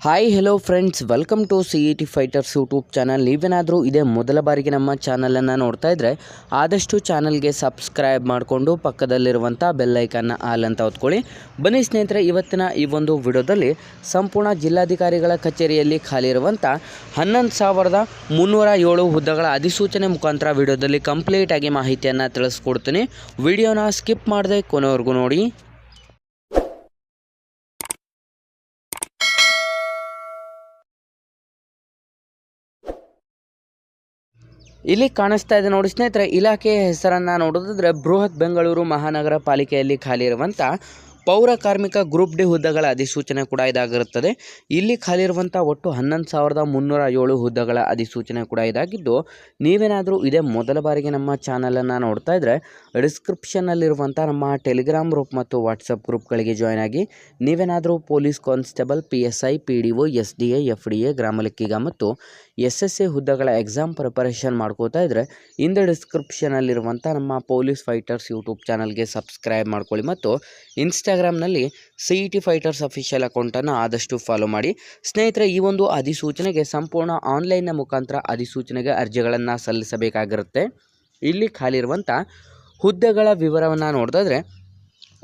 Hi hello friends, welcome to CET fighters YouTube channel. ನೀವೇನಾದರೂ ಇದೇ ಮೊದಲ ಬಾರಿಗೆ ನಮ್ಮ ಚಾನಲನ್ನು ನೋಡ್ತಾ ಇದ್ದರೆ ಆದಷ್ಟು ಚಾನಲ್ಗೆ ಸಬ್ಸ್ಕ್ರೈಬ್ ಮಾಡಿಕೊಂಡು ಪಕ್ಕದಲ್ಲಿರುವಂಥ ಬೆಲ್ಲೈಕನ್ನ ಆಲ್ ಅಂತ ಹೊತ್ಕೊಳ್ಳಿ. ಬನ್ನಿ ಸ್ನೇಹಿತರೆ, ಇವತ್ತಿನ ಈ ಒಂದು ವಿಡಿಯೋದಲ್ಲಿ ಸಂಪೂರ್ಣ ಜಿಲ್ಲಾಧಿಕಾರಿಗಳ ಕಚೇರಿಯಲ್ಲಿ ಖಾಲಿ ಇರುವಂಥ 11,307 ಹುದ್ದೆಗಳ ಅಧಿಸೂಚನೆ ಮುಖಾಂತರ ವಿಡಿಯೋದಲ್ಲಿ ಕಂಪ್ಲೀಟಾಗಿ ಮಾಹಿತಿಯನ್ನು ತಿಳಿಸ್ಕೊಡ್ತೀನಿ. ವಿಡಿಯೋನ ಸ್ಕಿಪ್ ಮಾಡದೆ ಕೊನೆವರೆಗೂ ನೋಡಿ. ಇಲ್ಲಿ ಕಾಣಿಸ್ತಾ ಇದೆ ನೋಡಿ ಸ್ನೇಹಿತರೆ, ಇಲಾಖೆಯ ಹೆಸರನ್ನು ನೋಡೋದಾದ್ರೆ ಬೃಹತ್ ಬೆಂಗಳೂರು ಮಹಾನಗರ ಪಾಲಿಕೆಯಲ್ಲಿ ಖಾಲಿ ಇರುವಂಥ ಪೌರ ಕಾರ್ಮಿಕ ಗ್ರೂಪ್ ಡಿ ಹುದ್ದೆಗಳ ಅಧಿಸೂಚನೆ ಕೂಡ ಇದಾಗಿರುತ್ತದೆ. ಇಲ್ಲಿ ಖಾಲಿ ಇರುವಂಥ ಒಟ್ಟು 11,307 ಹುದ್ದೆಗಳ ಅಧಿಸೂಚನೆ ಕೂಡ ಇದಾಗಿದ್ದು, ನೀವೇನಾದರೂ ಇದೇ ಮೊದಲ ಬಾರಿಗೆ ನಮ್ಮ ಚಾನಲನ್ನು ನೋಡ್ತಾ ಇದ್ದರೆ ಡಿಸ್ಕ್ರಿಪ್ಷನ್ನಲ್ಲಿರುವಂಥ ನಮ್ಮ ಟೆಲಿಗ್ರಾಮ್ ಗ್ರೂಪ್ ಮತ್ತು ವಾಟ್ಸಪ್ ಗ್ರೂಪ್ಗಳಿಗೆ ಜಾಯ್ನ್ ಆಗಿ. ನೀವೇನಾದರೂ police constable, PSI, PDO, SDA, FDA, ಗ್ರಾಮ ಲೆಕ್ಕಿಗ ಮತ್ತು SSA ಹುದ್ದೆಗಳ ಎಕ್ಸಾಮ್ ಪ್ರಿಪರೇಷನ್ ಮಾಡ್ಕೋತಾ ಇದ್ದರೆ ಇಂದ ಡಿಸ್ಕ್ರಿಪ್ಷನಲ್ಲಿರುವಂಥ ನಮ್ಮ ಪೊಲೀಸ್ ಫೈಟರ್ಸ್ ಯೂಟ್ಯೂಬ್ ಚಾನಲ್ಗೆ ಸಬ್ಸ್ಕ್ರೈಬ್ ಮಾಡ್ಕೊಳ್ಳಿ ಮತ್ತು ಇನ್ಸ್ಟಾಗ್ರಾಮ್ನಲ್ಲಿ CET ಫೈಟರ್ಸ್ ಅಫಿಷಿಯಲ್ ಅಕೌಂಟನ್ನು ಆದಷ್ಟು ಫಾಲೋ ಮಾಡಿ. ಸ್ನೇಹಿತರೆ, ಈ ಒಂದು ಅಧಿಸೂಚನೆಗೆ ಸಂಪೂರ್ಣ ಆನ್ಲೈನ್ನ ಮುಖಾಂತರ ಅಧಿಸೂಚನೆಗೆ ಅರ್ಜಿಗಳನ್ನು ಸಲ್ಲಿಸಬೇಕಾಗಿರುತ್ತೆ. ಇಲ್ಲಿ ಖಾಲಿ ಇರುವಂಥ ಹುದ್ದೆಗಳ ವಿವರವನ್ನು ನೋಡಿದ್ರೆ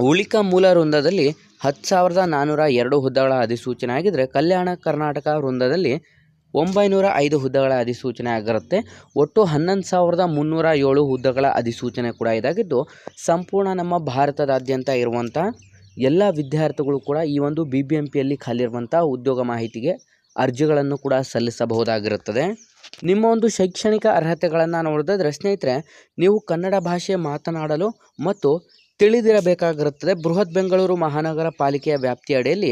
ಉಳಿಕ ಮೂಲ ವೃಂದದಲ್ಲಿ 10,402 ಹುದ್ದೆಗಳ ಅಧಿಸೂಚನೆ ಆಗಿದ್ದರೆ ಕಲ್ಯಾಣ ಕರ್ನಾಟಕ ವೃಂದದಲ್ಲಿ 905 ಹುದ್ದೆಗಳ ಅಧಿಸೂಚನೆ ಆಗಿರುತ್ತೆ. ಒಟ್ಟು 11,307 ಹುದ್ದೆಗಳ ಅಧಿಸೂಚನೆ ಕೂಡ ಇದಾಗಿದ್ದು, ಸಂಪೂರ್ಣ ನಮ್ಮ ಭಾರತದಾದ್ಯಂತ ಇರುವಂಥ ಎಲ್ಲ ವಿದ್ಯಾರ್ಥಿಗಳು ಕೂಡ ಈ ಒಂದು BBMPಯಲ್ಲಿ ಖಾಲಿರುವಂಥ ಉದ್ಯೋಗ ಮಾಹಿತಿಗೆ ಅರ್ಜಿಗಳನ್ನು ಕೂಡ ಸಲ್ಲಿಸಬಹುದಾಗಿರುತ್ತದೆ. ನಿಮ್ಮ ಒಂದು ಶೈಕ್ಷಣಿಕ ಅರ್ಹತೆಗಳನ್ನು ನೋಡಿದ್ರೆ ಸ್ನೇಹಿತರೆ, ನೀವು ಕನ್ನಡ ಭಾಷೆ ಮಾತನಾಡಲು ಮತ್ತು ತಿಳಿದಿರಬೇಕಾಗಿರುತ್ತದೆ. ಬೃಹತ್ ಬೆಂಗಳೂರು ಮಹಾನಗರ ಪಾಲಿಕೆಯ ವ್ಯಾಪ್ತಿಯ ಅಡಿಯಲ್ಲಿ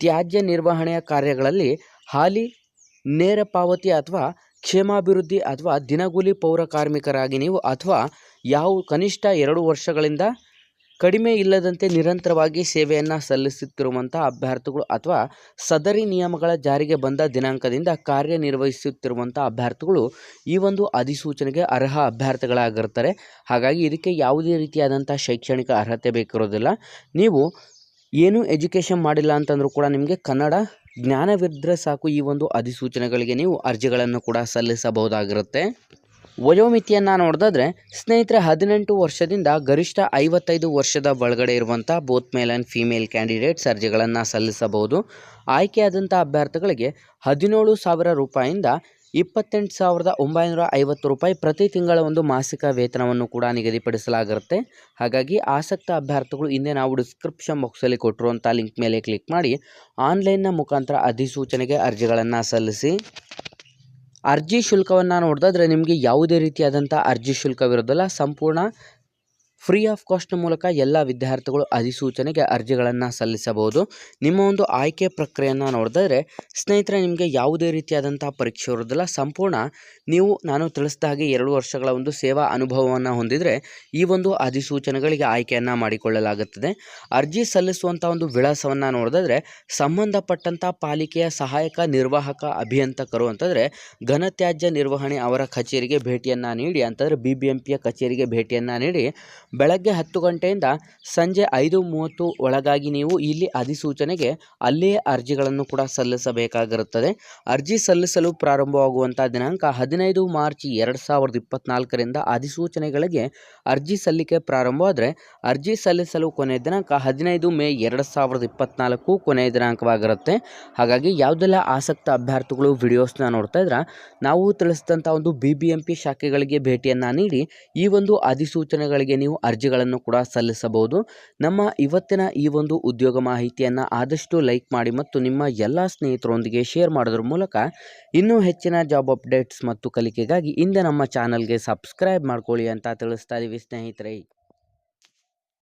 ತ್ಯಾಜ್ಯ ನಿರ್ವಹಣೆಯ ಕಾರ್ಯಗಳಲ್ಲಿ ಹಾಲಿ ನೇರ ಪಾವತಿ ಅಥವಾ ಕ್ಷೇಮಾಭಿವೃದ್ಧಿ ಅಥವಾ ದಿನಗೂಲಿ ಪೌರ ಕಾರ್ಮಿಕರಾಗಿ ನೀವು ಅಥವಾ ಕನಿಷ್ಠ 2 ವರ್ಷಗಳಿಂದ ಕಡಿಮೆ ಇಲ್ಲದಂತೆ ನಿರಂತರವಾಗಿ ಸೇವೆಯನ್ನು ಸಲ್ಲಿಸುತ್ತಿರುವಂಥ ಅಭ್ಯರ್ಥಿಗಳು ಅಥವಾ ಸದರಿ ನಿಯಮಗಳ ಜಾರಿಗೆ ಬಂದ ದಿನಾಂಕದಿಂದ ಕಾರ್ಯನಿರ್ವಹಿಸುತ್ತಿರುವಂಥ ಅಭ್ಯರ್ಥಿಗಳು ಈ ಒಂದು ಅಧಿಸೂಚನೆಗೆ ಅರ್ಹ ಅಭ್ಯರ್ಥಿಗಳಾಗಿರ್ತಾರೆ. ಹಾಗಾಗಿ ಇದಕ್ಕೆ ಯಾವುದೇ ರೀತಿಯಾದಂಥ ಶೈಕ್ಷಣಿಕ ಅರ್ಹತೆ ಬೇಕಿರೋದಿಲ್ಲ. ನೀವು ಏನೂ ಎಜುಕೇಷನ್ ಮಾಡಿಲ್ಲ ಅಂತಂದರೂ ಕೂಡ ನಿಮಗೆ ಕನ್ನಡ ಜ್ಞಾನವಿದ್ದರೆ ಸಾಕು, ಈ ಒಂದು ಅಧಿಸೂಚನೆಗಳಿಗೆ ನೀವು ಅರ್ಜಿಗಳನ್ನು ಕೂಡ ಸಲ್ಲಿಸಬಹುದಾಗಿರುತ್ತೆ. ವಯೋಮಿತಿಯನ್ನು ನೋಡಿದ್ರೆ ಸ್ನೇಹಿತರೆ, 18 ವರ್ಷದಿಂದ ಗರಿಷ್ಠ 55 ವರ್ಷದ ಒಳಗಡೆ ಇರುವಂಥ both male and female candidates ಅರ್ಜಿಗಳನ್ನು ಸಲ್ಲಿಸಬಹುದು. ಆಯ್ಕೆಯಾದಂಥ ಅಭ್ಯರ್ಥಿಗಳಿಗೆ 17,000 ರೂಪಾಯಿಂದ 28,950 ರೂಪಾಯಿ ಪ್ರತಿ ತಿಂಗಳ ಒಂದು ಮಾಸಿಕ ವೇತನವನ್ನು ಕೂಡ ನಿಗದಿಪಡಿಸಲಾಗಿರುತ್ತೆ. ಹಾಗಾಗಿ ಆಸಕ್ತ ಅಭ್ಯರ್ಥಿಗಳು ಹಿಂದೆ ನಾವು ಡಿಸ್ಕ್ರಿಪ್ಷನ್ ಬಾಕ್ಸಲ್ಲಿ ಕೊಟ್ಟಿರುವಂಥ ಲಿಂಕ್ ಮೇಲೆ ಕ್ಲಿಕ್ ಮಾಡಿ ಆನ್ಲೈನ್ನ ಮುಖಾಂತರ ಅಧಿಸೂಚನೆಗೆ ಅರ್ಜಿಗಳನ್ನು ಸಲ್ಲಿಸಿ. ಅರ್ಜಿ ಶುಲ್ಕವನ್ನು ನೋಡಿದ್ರೆ ನಿಮಗೆ ಯಾವುದೇ ರೀತಿಯಾದಂಥ ಅರ್ಜಿ ಶುಲ್ಕವಿರೋದಿಲ್ಲ. ಸಂಪೂರ್ಣ ಫ್ರೀ ಆಫ್ ಕಾಸ್ಟ್ ಮೂಲಕ ಎಲ್ಲ ವಿದ್ಯಾರ್ಥಿಗಳು ಅಧಿಸೂಚನೆಗೆ ಅರ್ಜಿಗಳನ್ನು ಸಲ್ಲಿಸಬಹುದು. ನಿಮ್ಮ ಒಂದು ಆಯ್ಕೆ ಪ್ರಕ್ರಿಯೆಯನ್ನು ನೋಡಿದ್ರೆ ಸ್ನೇಹಿತರೆ, ನಿಮಗೆ ಯಾವುದೇ ರೀತಿಯಾದಂಥ ಪರೀಕ್ಷೆ ಇರೋದಿಲ್ಲ. ಸಂಪೂರ್ಣ ನೀವು ನಾನು ತಿಳಿಸಿದ ಹಾಗೆ 2 ವರ್ಷಗಳ ಒಂದು ಸೇವಾ ಅನುಭವವನ್ನು ಹೊಂದಿದರೆ ಈ ಒಂದು ಅಧಿಸೂಚನೆಗಳಿಗೆ ಆಯ್ಕೆಯನ್ನು ಮಾಡಿಕೊಳ್ಳಲಾಗುತ್ತದೆ. ಅರ್ಜಿ ಸಲ್ಲಿಸುವಂಥ ಒಂದು ವಿಳಾಸವನ್ನು ನೋಡಿದ್ರೆ ಸಂಬಂಧಪಟ್ಟಂಥ ಪಾಲಿಕೆಯ ಸಹಾಯಕ ನಿರ್ವಾಹಕ ಅಭಿಯಂತಕರು ಅಂತಂದರೆ ಘನತ್ಯಾಜ್ಯ ನಿರ್ವಹಣೆ ಅವರ ಕಚೇರಿಗೆ ಭೇಟಿಯನ್ನು ನೀಡಿ, ಅಂತಂದರೆ BBMPಯ ಕಚೇರಿಗೆ ಭೇಟಿಯನ್ನು ನೀಡಿ ಬೆಳಗ್ಗೆ 10 ಗಂಟೆಯಿಂದ ಸಂಜೆ 5:30 ಒಳಗಾಗಿ ನೀವು ಇಲ್ಲಿ ಅಧಿಸೂಚನೆಗೆ ಅಲ್ಲಿಯೇ ಅರ್ಜಿಗಳನ್ನು ಕೂಡ ಸಲ್ಲಿಸಬೇಕಾಗಿರುತ್ತದೆ. ಅರ್ಜಿ ಸಲ್ಲಿಸಲು ಪ್ರಾರಂಭವಾಗುವಂಥ ದಿನಾಂಕ 15 ಮಾರ್ಚ್ 2024ರಿಂದ ಅಧಿಸೂಚನೆಗಳಿಗೆ ಅರ್ಜಿ ಸಲ್ಲಿಕೆ ಪ್ರಾರಂಭವಾದರೆ ಅರ್ಜಿ ಸಲ್ಲಿಸಲು ಕೊನೆಯ ದಿನಾಂಕ 15 ಮೇ 2024 ಕೊನೆಯ ದಿನಾಂಕವಾಗಿರುತ್ತೆ. ಹಾಗಾಗಿ ಯಾವುದೆಲ್ಲ ಆಸಕ್ತ ಅಭ್ಯರ್ಥಿಗಳು ವಿಡಿಯೋಸ್ನ ನೋಡ್ತಾ ಇದ್ರೆ ನಾವು ತಿಳಿಸಿದಂಥ ಒಂದು BBMP ಶಾಖೆಗಳಿಗೆ ಭೇಟಿಯನ್ನು ನೀಡಿ ಈ ಒಂದು ಅಧಿಸೂಚನೆಗಳಿಗೆ ನೀವು ಅರ್ಜಿಗಳನ್ನು ಕೂಡ ಸಲ್ಲಿಸಬಹುದು. ನಮ್ಮ ಇವತ್ತಿನ ಈ ಒಂದು ಉದ್ಯೋಗ ಮಾಹಿತಿಯನ್ನು ಆದಷ್ಟು ಲೈಕ್ ಮಾಡಿ ಮತ್ತು ನಿಮ್ಮ ಎಲ್ಲ ಸ್ನೇಹಿತರೊಂದಿಗೆ ಶೇರ್ ಮಾಡೋದ್ರ ಮೂಲಕ ಇನ್ನೂ ಹೆಚ್ಚಿನ ಜಾಬ್ ಅಪ್ಡೇಟ್ಸ್ ಮತ್ತು ಕಲಿಕೆಗಾಗಿ ಹಿಂದೆ ನಮ್ಮ ಚಾನಲ್ಗೆ ಸಬ್ಸ್ಕ್ರೈಬ್ ಮಾಡ್ಕೊಳ್ಳಿ ಅಂತ ತಿಳಿಸ್ತಾ ಇದ್ದೀವಿ ಸ್ನೇಹಿತರೆ.